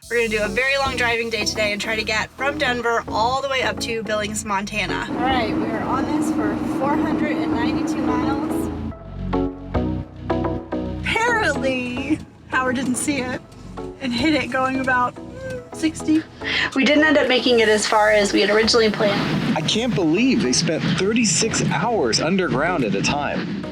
We're going to do a very long driving day today and try to get from Denver all the way up to Billings, Montana. All right, we are on this for 492 miles. Apparently, Howard didn't see it and hit it going about 60. We didn't end up making it as far as we had originally planned. I can't believe they spent 36 hours underground at a time.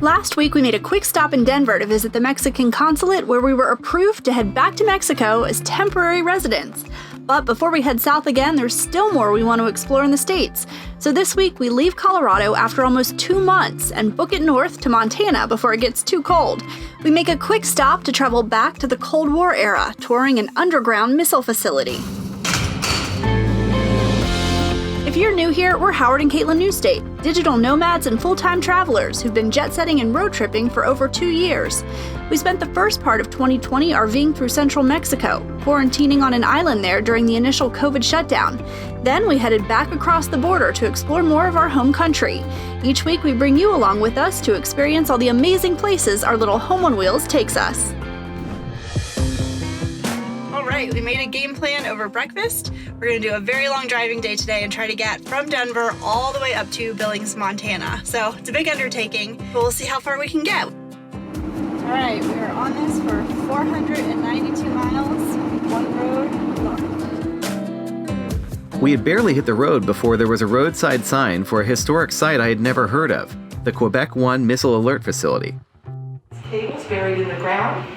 Last week, we made a quick stop in Denver to visit the Mexican consulate, where we were approved to head back to Mexico as temporary residents. But before we head south again, there's still more we want to explore in the States. So this week, we leave Colorado after almost 2 months and book it north to Montana before it gets too cold. We make a quick stop to travel back to the Cold War era, touring an underground missile facility. If you're new here, we're Howard and Caitlin Newstate, digital nomads and full-time travelers who've been jet-setting and road tripping for over 2 years. We spent the first part of 2020 RVing through central Mexico, quarantining on an island there during the initial COVID shutdown. Then we headed back across the border to explore more of our home country. Each week we bring you along with us to experience all the amazing places our little home on wheels takes us. Alright, we made a game plan over breakfast. We're going to do a very long driving day today and try to get from Denver all the way up to Billings, Montana. So it's a big undertaking, but we'll see how far we can get. Alright, we are on this for 492 miles, one road north. We had barely hit the road before there was a roadside sign for a historic site I had never heard of, the Quebec 1 Missile Alert Facility. Cables buried in the ground.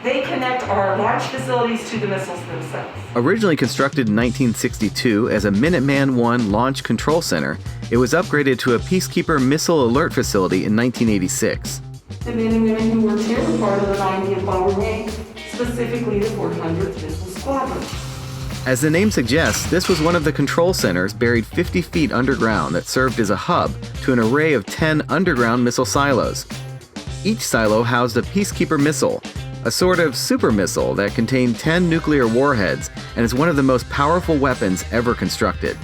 They connect our launch facilities to the missiles themselves. Originally constructed in 1962 as a Minuteman I Launch Control Center, it was upgraded to a Peacekeeper Missile Alert Facility in 1986. The men and women who worked here were part of the 90th Bomber Wing, specifically the 400th Missile Squadron. As the name suggests, this was one of the control centers buried 50 feet underground that served as a hub to an array of 10 underground missile silos. Each silo housed a Peacekeeper missile, a sort of super missile that contained 10 nuclear warheads and is one of the most powerful weapons ever constructed.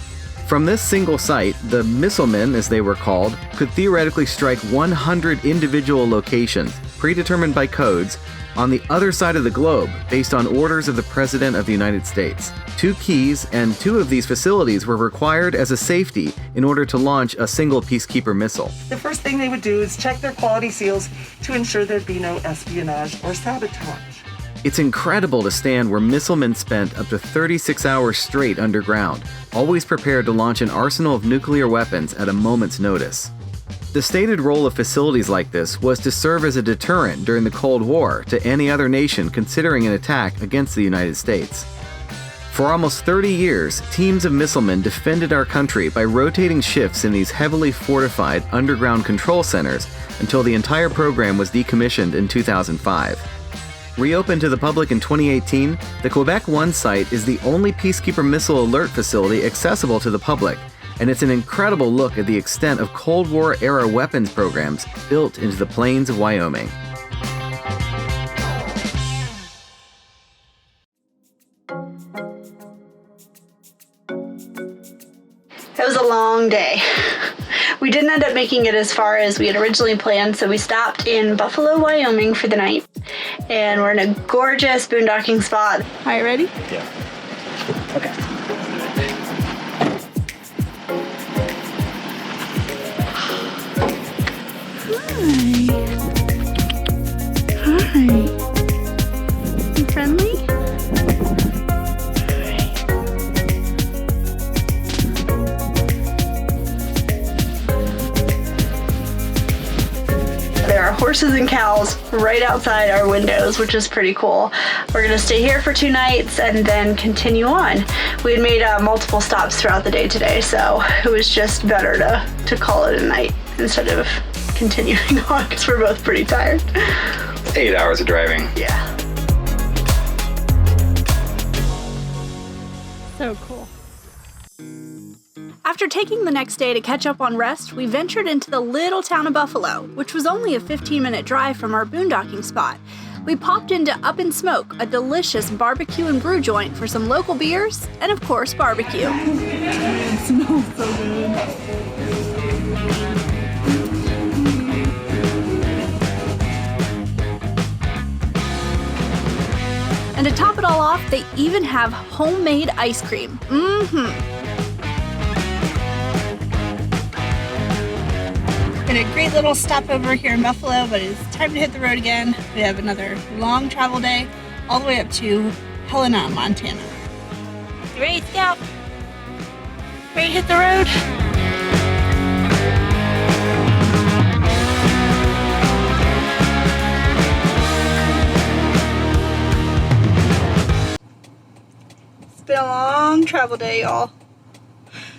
From this single site, the missilemen, as they were called, could theoretically strike 100 individual locations, predetermined by codes, on the other side of the globe, based on orders of the President of the United States. 2 keys and 2 of these facilities were required as a safety in order to launch a single Peacekeeper missile. The first thing they would do is check their quality seals to ensure there'd be no espionage or sabotage. It's incredible to stand where missilemen spent up to 36 hours straight underground, always prepared to launch an arsenal of nuclear weapons at a moment's notice. The stated role of facilities like this was to serve as a deterrent during the Cold War to any other nation considering an attack against the United States. For almost 30 years, teams of missilemen defended our country by rotating shifts in these heavily fortified underground control centers until the entire program was decommissioned in 2005. Reopened to the public in 2018, the Quebec 1 site is the only Peacekeeper Missile Alert facility accessible to the public, and it's an incredible look at the extent of Cold War-era weapons programs built into the plains of Wyoming. It was a long day. We didn't end up making it as far as we had originally planned, so we stopped in Buffalo, Wyoming for the night. And we're in a gorgeous boondocking spot. Are you ready? Yeah. Okay. Hi. You friendly? There are horses and cows right outside our windows, which is pretty cool. We're gonna stay here for 2 nights and then continue on. We had made multiple stops throughout the day today, so it was just better to call it a night instead of continuing on because we're both pretty tired. 8 hours of driving. Yeah. So cool. After taking the next day to catch up on rest, we ventured into the little town of Buffalo, which was only a 15-minute drive from our boondocking spot. We popped into Up in Smoke, a delicious barbecue and brew joint for some local beers and, of course, barbecue. It smells so good. And to top it all off, they even have homemade ice cream. Been a great little stopover here in Buffalo, but it's time to hit the road again. We have another long travel day all the way up to Helena, Montana. You ready, Scout? Ready to hit the road? It's been a long travel day, y'all.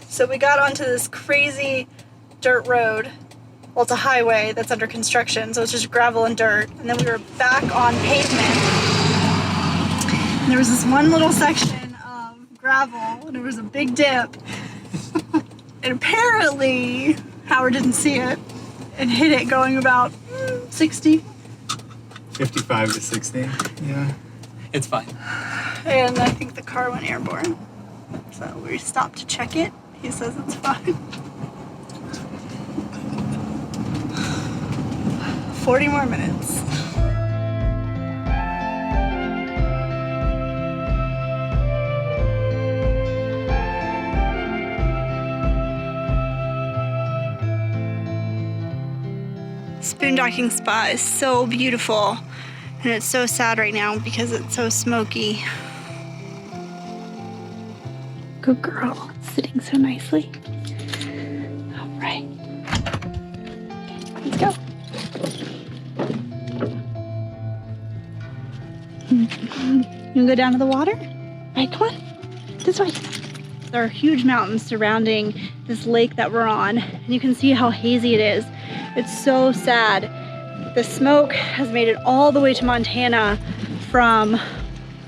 So we got onto this crazy dirt road. Well, it's a highway that's under construction, so it's just gravel and dirt. And then we were back on pavement. And there was this one little section of gravel, and there was a big dip. And apparently, Howard didn't see it and hit it going about 60. 55 to 60, yeah. It's fine. And I think the car went airborne. So we stopped to check it. He says it's fine. 40 more minutes. This boondocking spot is so beautiful, and it's so sad right now because it's so smoky. Good girl, sitting so nicely. All right, let's go. You wanna go down to the water? All right, come on, this way. There are huge mountains surrounding this lake that we're on, and you can see how hazy it is. It's so sad. The smoke has made it all the way to Montana from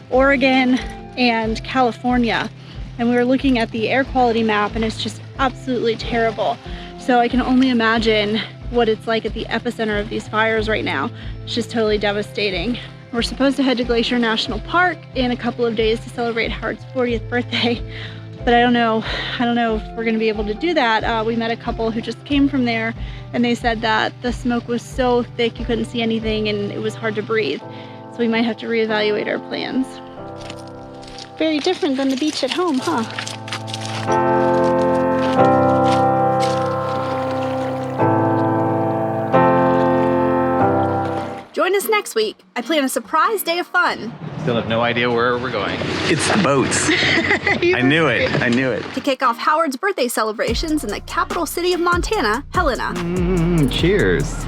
Oregon and California. And we were looking at the air quality map, and it's just absolutely terrible. So I can only imagine what it's like at the epicenter of these fires right now. It's just totally devastating. We're supposed to head to Glacier National Park in a couple of days to celebrate Howard's 40th birthday. But I don't know if we're gonna be able to do that. We met a couple who just came from there, and they said that the smoke was so thick you couldn't see anything and it was hard to breathe. So we might have to reevaluate our plans. Very different than the beach at home, huh? Join us next week. I plan a surprise day of fun. Still have no idea where we're going. It's the boats. I knew it. I knew it. To kick off Howard's birthday celebrations in the capital city of Montana, Helena. Cheers.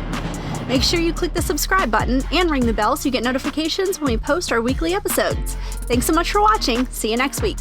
Make sure you click the subscribe button and ring the bell so you get notifications when we post our weekly episodes. Thanks so much for watching. See you next week.